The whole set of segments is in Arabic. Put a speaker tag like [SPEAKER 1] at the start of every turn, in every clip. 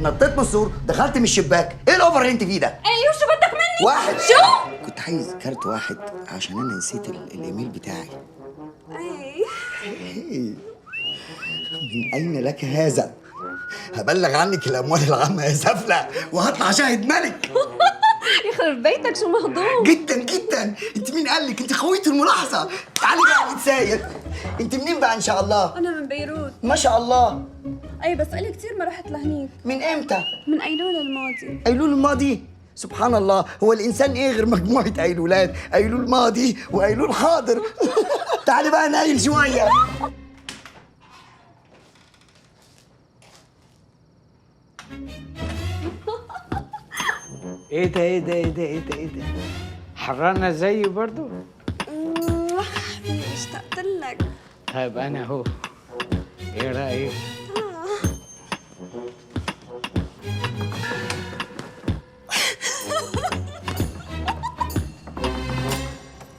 [SPEAKER 1] نطيت من السور، دخلت من الشباك. ايه الاوفر اللي انت فيه ده؟
[SPEAKER 2] ايوه شو بدك مني؟
[SPEAKER 1] واحد.
[SPEAKER 2] شو؟
[SPEAKER 1] كنت عايز كارت واحد عشان انا نسيت الايميل بتاعي.
[SPEAKER 2] ايه
[SPEAKER 1] من اين لك هذا؟ هبلغ عنك الاموال العامه يا سفله وهطلع شاهد ملك.
[SPEAKER 2] يخرب بيتك شو مهضوم.
[SPEAKER 1] جدا جدا. انت مين قال لك؟ انت خوية الملاحظه. تعالي بقى نتساير. انت منين بقى ان شاء الله؟
[SPEAKER 2] انا من بيروت.
[SPEAKER 1] ما شاء الله.
[SPEAKER 2] اي بس قلي كثير ما رحت لهنيك.
[SPEAKER 1] من امتى؟
[SPEAKER 2] من ايلول الماضي.
[SPEAKER 1] ايلول الماضي؟ سبحان الله، هو الانسان ايه غير مجموعه ايلولات؟ ايلول ماضي وايلول حاضر. تعالي بقى نايل شويه.
[SPEAKER 3] ايه ده حرانة زيي برضو؟
[SPEAKER 2] اشتقت لك.
[SPEAKER 3] طيب انا اهو. ايه رأيك؟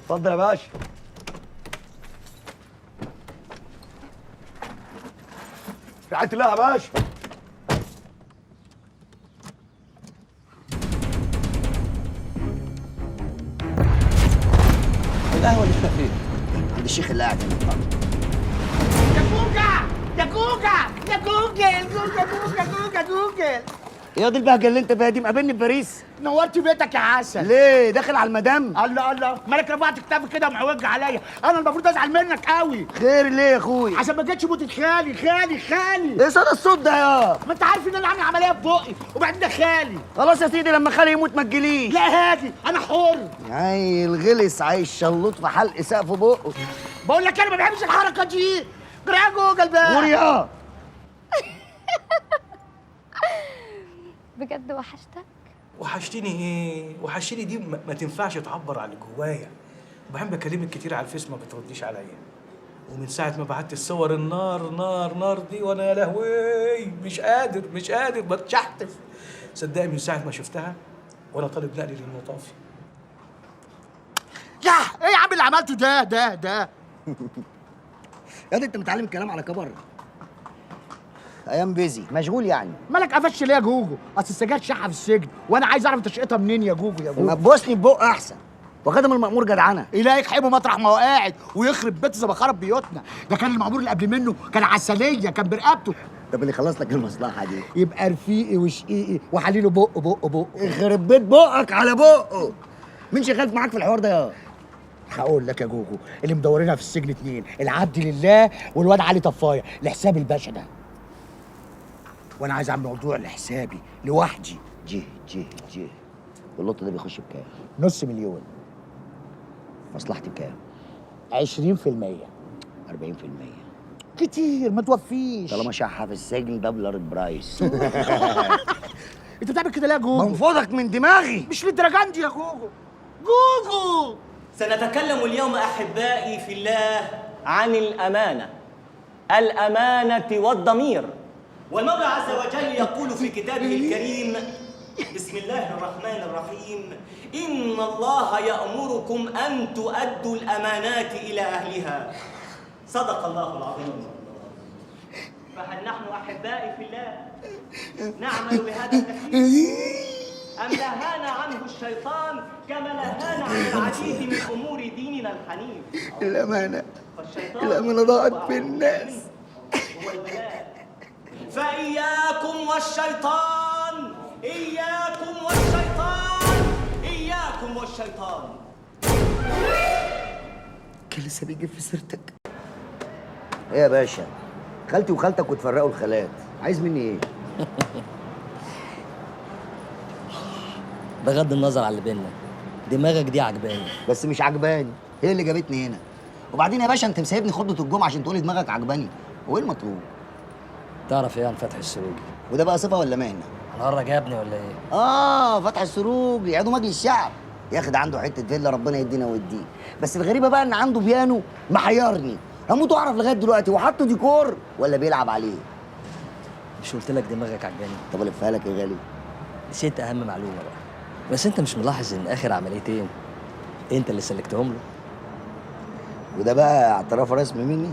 [SPEAKER 1] اتفضل يا باشا. رعاية الله يا باشا. القهوة اللي احنا فين؟ عند الشيخ اللي قاعد هنا.
[SPEAKER 4] يا كوكا يا كوكا يا جوجل جوجل
[SPEAKER 1] يا دي البهجة اللي انت فيها دي، مقابلني في باريس؟
[SPEAKER 4] نورت بيتك يا عسل.
[SPEAKER 1] ليه؟ داخل على المدام؟
[SPEAKER 4] الله مالك رفعت كتافك كده ومعوج عليا؟ انا المفروض ازعل منك قوي.
[SPEAKER 1] خير ليه يا اخوي؟
[SPEAKER 4] عشان ما جتش موتة خالي.
[SPEAKER 1] ايه صدى الصوت ده يا؟
[SPEAKER 4] ما انت عارف ان انا عامل عمليه في بقي وبعدين ده خالي.
[SPEAKER 1] خلاص يا سيدي، لما خالي يموت ما تجيليش.
[SPEAKER 4] لا هادي انا حر.
[SPEAKER 1] عيل غلس عايش شلوط في حلق سقف بقه.
[SPEAKER 4] بقول لك انا ما بحبش الحركه دي. يا جوجل بقى.
[SPEAKER 1] قول يا.
[SPEAKER 2] بجد وحشتك؟
[SPEAKER 5] وحشتني ايه؟ وحشتني دي ما تنفعش تعبر عن اللي جوايا. وبعدين بكلمك كتير على الفيس ما بترديش عليا. ومن ساعة ما بعت الصور النار نار نار دي وانا يا لهوي مش قادر بتشحتف. صدقني من ساعة ما شفتها وانا طالب نقلي للمطافي.
[SPEAKER 4] يا ايه يا عم اللي عملته ده
[SPEAKER 1] يا دي انت متعلم الكلام على كبر. ايام بيزي مشغول يعني.
[SPEAKER 4] مالك قفش ليه يا جوجو؟ اصل السجاد شحه في السجن وانا عايز اعرف تشقيتها منين يا جوجو يا
[SPEAKER 1] ما
[SPEAKER 4] جوجو.
[SPEAKER 1] تبوسني ببق احسن. وخدم المأمور جدعنه.
[SPEAKER 4] إلهي يحبه مطرح ما هو قاعد ويخرب بيت زي ما خرب بيوتنا. ده كان المأمور اللي قبل منه كان عسليه، كان برقبته.
[SPEAKER 1] طب اللي خلص لك المصلحه دي
[SPEAKER 4] يبقى رفيقي وشقيقي وحليله بق.
[SPEAKER 1] يخرب بيت بقك على بقه. مين شغال معاك في الحوار ده يا؟
[SPEAKER 4] هقول لك يا جوجو، اللي مدورينها في السجن اتنين، العبد لله والواد علي طفايه لحساب الباشا ده. وانا عايز اعمل موضوع لحسابي لوحدي.
[SPEAKER 1] جه واللوت ده بيخش بكام؟
[SPEAKER 4] نص مليون.
[SPEAKER 1] مصلحتي بكام؟
[SPEAKER 4] 20%.
[SPEAKER 1] 40%.
[SPEAKER 4] كتير ما توفيش.
[SPEAKER 1] طالما شحه في السجن دبلر البرايس.
[SPEAKER 4] انت بتعمل كده ليه يا جوجو؟
[SPEAKER 1] بنفضك من دماغي.
[SPEAKER 4] مش للدرجه دي يا جوجو.
[SPEAKER 6] سنتكلم اليوم أحبائي في الله عن الأمانة. الأمانة والضمير. والمولى عز وجل يقول في كتابه الكريم: بسم الله الرحمن الرحيم: إن الله يأمركم أن تؤدوا الأمانات إلى أهلها. صدق الله العظيم. فهل نحن أحبائي في الله نعمل بهذا التكليف؟ أم نهانا عنه الشيطان كما نهانا عن العديد من أمور ديننا الحنيف؟
[SPEAKER 1] الأمانة ضاعت في الناس.
[SPEAKER 6] هو البلاء. فإياكم والشيطان، إياكم والشيطان، إياكم والشيطان.
[SPEAKER 1] كان لسه بيجي في سيرتك. ايه يا باشا؟ خالتي وخالتك وتفرقوا الخالات، عايز مني ايه؟
[SPEAKER 7] بغض النظر عن اللي بينا، دماغك دي عجباني.
[SPEAKER 1] بس مش عجباني، هي اللي جابتني هنا. وبعدين يا باشا انت مسيبني خطبه الجمعه عشان تقولي دماغك عجباني، هو ايه المطلوب؟
[SPEAKER 7] تعرف ايه عن فتحي السروجي؟
[SPEAKER 1] وده بقى صفه ولا مهنه؟
[SPEAKER 7] الهرج يا ابني ولا ايه؟
[SPEAKER 1] فتحي السروجي عضو مجلس الشعب. يا اخي ده عنده حته فيلا ربنا يدينا ويديه. بس الغريبه بقى ان عنده بيانو محيرني، هموت واعرف لغايه دلوقتي هو حاطه ديكور ولا بيلعب عليه.
[SPEAKER 7] مش قلت لك دماغك عجباني؟
[SPEAKER 1] طب الفها لك يا غالي.
[SPEAKER 7] نسيت اهم معلومه بقى. بس انت مش ملاحظ ان اخر عمليتين انت اللي سلكتهم له؟
[SPEAKER 1] وده بقى اعتراف رسمي مني؟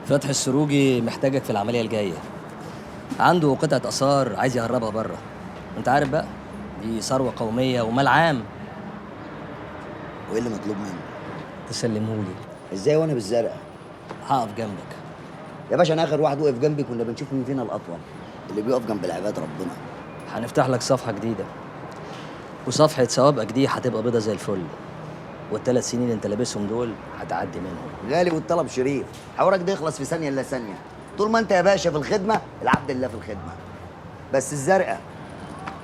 [SPEAKER 7] فتحي السروجي محتاجك في العمليه الجايه، عنده قطعة آثار عايز يهربها بره. انت عارف بقى، دي ثروة قومية ومال عام.
[SPEAKER 1] وايه اللي مطلوب مني؟
[SPEAKER 7] تسلمهولي.
[SPEAKER 1] ازاي وانا بالزرقاء؟
[SPEAKER 7] هقف جنبك.
[SPEAKER 1] يا باشا انا اخر واحد وقف جنبي كنا بنشوف مين فينا الاطول. اللي بيقف جنب العباد ربنا.
[SPEAKER 7] هنفتح لك صفحة جديدة، وصفحة سوابقك دي هتبقى بيضة زي الفل، وال3 سنين انت لابسهم دول هتعدي منهم.
[SPEAKER 1] غالي والطلب شريف، حوارك ده يخلص في ثانيه الا ثانيه. طول ما انت يا باشا في الخدمه العبد لله في الخدمه. بس الزرقاء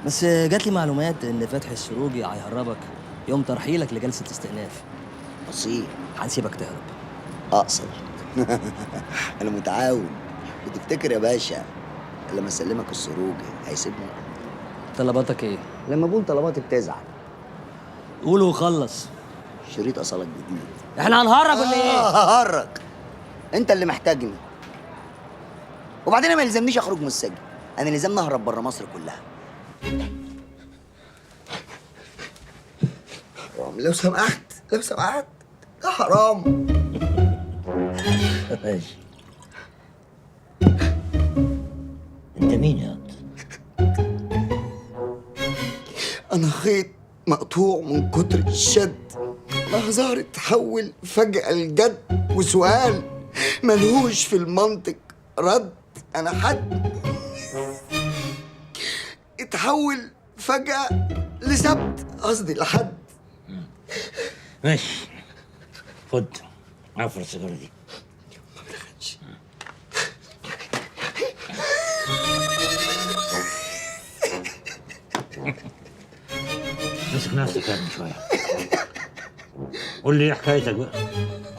[SPEAKER 7] بس جات لي معلومات ان فتحي السروجي هيهربك يوم ترحيلك لجلسة استئناف.
[SPEAKER 1] اصيل.
[SPEAKER 7] هنسيبك تهرب.
[SPEAKER 1] اقصر. انا متعاون. وتفتكر يا باشا لما اسلمك السروجي هيسيبني؟
[SPEAKER 7] طلباتك ايه؟
[SPEAKER 1] لما بقول طلباتي بتزعل.
[SPEAKER 7] قول وخلص.
[SPEAKER 1] شريط اصلك جديد.
[SPEAKER 7] احنا هنهرب ولا ايه؟
[SPEAKER 1] ههرج. انت اللي محتاجني. وبعدين أنا ما يلزمنيش اخرج من السجن، انا لازمني اهرب بره مصر كلها. حرام لو سمحت، لو سمحت، يا حرام.
[SPEAKER 8] ماشي. انت مين يا واد؟
[SPEAKER 1] انا خيط مقطوع من كتر الشد، مهزار اتحول فجأة لجد، وسؤال ملهوش في المنطق رد. انا حد اتحول فجأة لسبت، قصدي لحد.
[SPEAKER 8] ماشي، خد عفر السيجاره دي. مسك نفسك يا ابني شويه. قول لي ايه حكايتك بقى،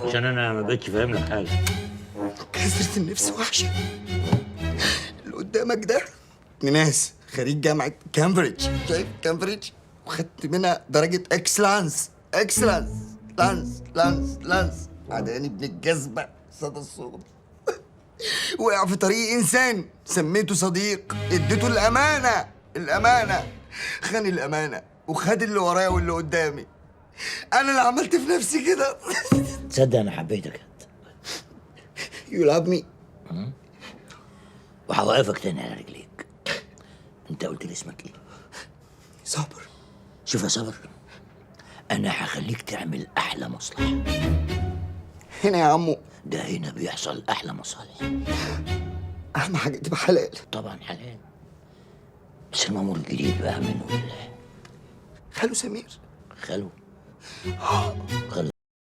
[SPEAKER 8] عشان انا ما بقتش فاهم لك حاجه.
[SPEAKER 1] كثرة النفس وحشة. اللي قدامك ده ناس خريج جامعة كامبريدج، شايف كامبريدج؟ وخدت منها درجة اكسلانس، اكسلانس، لانس. عداني ابن الجذبة صدى الصوت. وقع في طريق انسان سميته صديق، اديته الامانة، خان الامانة وخد اللي ورايا واللي قدامي. انا اللي عملت في نفسي كده.
[SPEAKER 8] تصدق انا حبيتك انت.
[SPEAKER 1] يلعبني.
[SPEAKER 8] وهوقفك تاني على رجليك. انت قلت لي اسمك ايه؟
[SPEAKER 1] صبر.
[SPEAKER 8] شوف يا صبر، انا هخليك تعمل احلى مصلحه.
[SPEAKER 1] هنا يا عمو
[SPEAKER 8] ده هنا بيحصل احلى مصالح.
[SPEAKER 1] اهم حاجة تبقى حلال.
[SPEAKER 8] طبعا حلال، بس المأمور الجديد بقى منه لله.
[SPEAKER 1] خالو سمير.
[SPEAKER 8] خلو